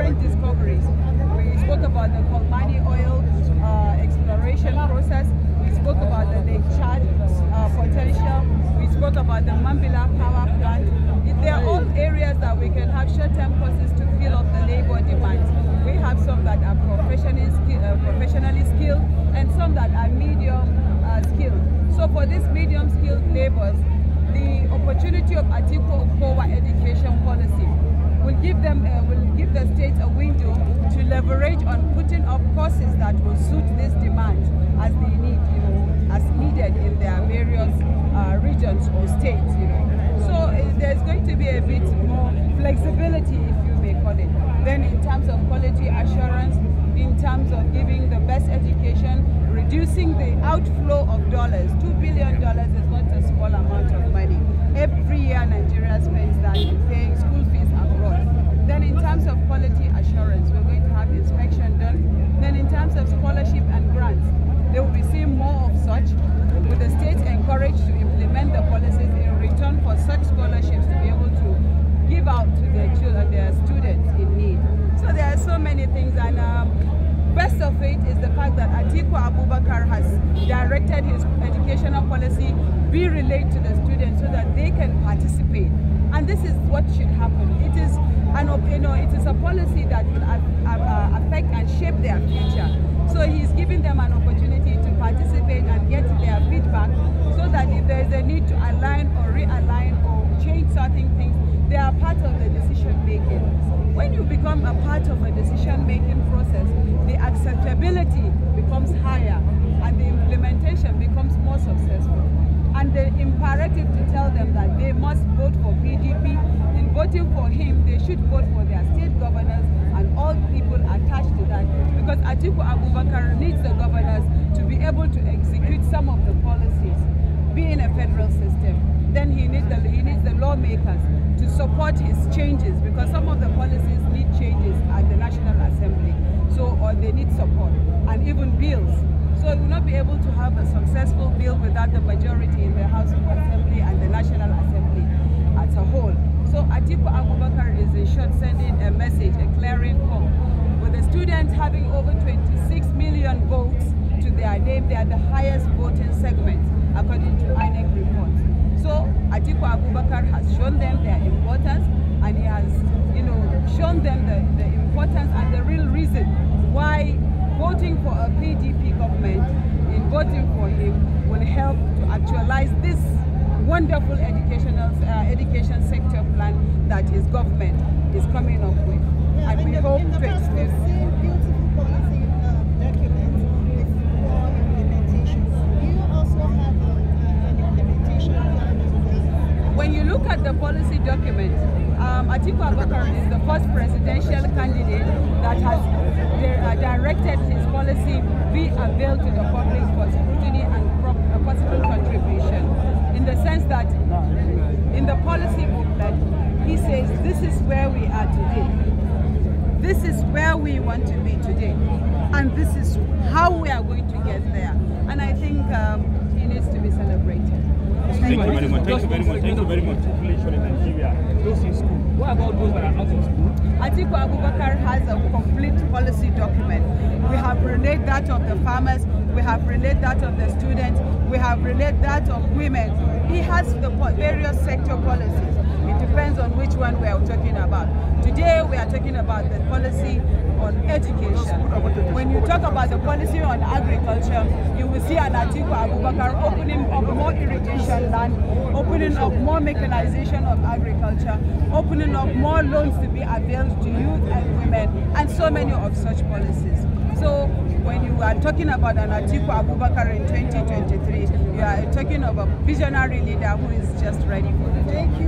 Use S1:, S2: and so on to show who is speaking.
S1: different discoveries. We spoke about the Kolmani oil exploration process. We spoke about the Lake Chad potential. We spoke about the Mambila power plant. They are all areas that we can have short-term courses to fill up the labor demands. We have some that are professionally skilled and some that are medium skilled. So for these medium skilled laborers, the opportunity of Atiku Kaura education policy will give the state a window to leverage on putting up courses that will suit these demands as they need, as needed in their various regions or states, So there's going to be a bit more flexibility, if you may call it. Then in terms of quality assurance, in terms of giving the best education, reducing the outflow of dollars. $2 billion is not a small amount of money. Every year Nigeria spends that in paying school fees abroad. Then in terms of quality assurance, we're going to have inspection done. Then in terms of scholarship and grants, they will be seeing more of such, with the state encouraged to implement the policies in return for such scholarships to be able to give out to their children, their students in need. So there are so many things, and best of it is the fact that Atiku Abubakar has directed his educational policy be relayed to the students so that they can participate. And this is what should happen. It is a policy that will affect and shape their future. So he's giving them an opportunity to participate and get their feedback so that if there is a need to align or realign or change certain things, they are part of the decision making. When you become a part of a decision making process, the acceptability becomes higher and the implementation becomes more successful. And the imperative to tell them that they must vote for PDP, in voting for him, they should vote for their state governors and all people attached to that, because Atiku Abubakar needs the governors to be able to execute some of the policies, being a federal system. Then he needs the lawmakers to support his changes, because some of the policies need changes at the National Assembly, or they need support, and even bills. So we will not be able to have a successful bill without the majority in the House of Assembly and the National Assembly as a whole. So Atiku Abubakar is in short sending a message, a clarion call. With the students having over 26 million votes to their name, they are the highest voting segment according to INEC reports. So Atiku Abubakar has shown them their importance, and he has shown them the importance and the real reason why voting for a PDP government, in voting for him, will help to actualize this wonderful education sector plan that his government is coming up with.
S2: Yeah, and we hope to explain beautiful policy documents before implementation. Do you also have an implementation plan in place?
S1: When you look at the policy document, Atiku Abubakar is the first presidential candidate that has directed his policy be availed to the public for scrutiny and a possible contribution. In the sense that in the policy booklet, he says this is where we are today. This is where we want to be today. And this is how we are going to get there. And I think he needs to be celebrated.
S3: Thank you very much. Thank you very much. Thank you very much. Population in Nigeria, those in school. What about those that are out of school?
S1: Atiku Abubakar has a complete policy document. We have relayed that of the farmers, we have relayed that of the students, we have relayed that of women. He has the various sector policies. It depends on which one we are talking about. Today we are talking about the policy on education. When you talk about the policy on agriculture, you will see an Atiku Abubakar opening up more irrigation land, opening up more mechanization of agriculture, opening up more loans to be availed to youth and women, and so many of such policies. So when you are talking about an Atiku Abubakar in 2023, you are talking of a visionary leader who is just ready for the job.
S2: Thank you.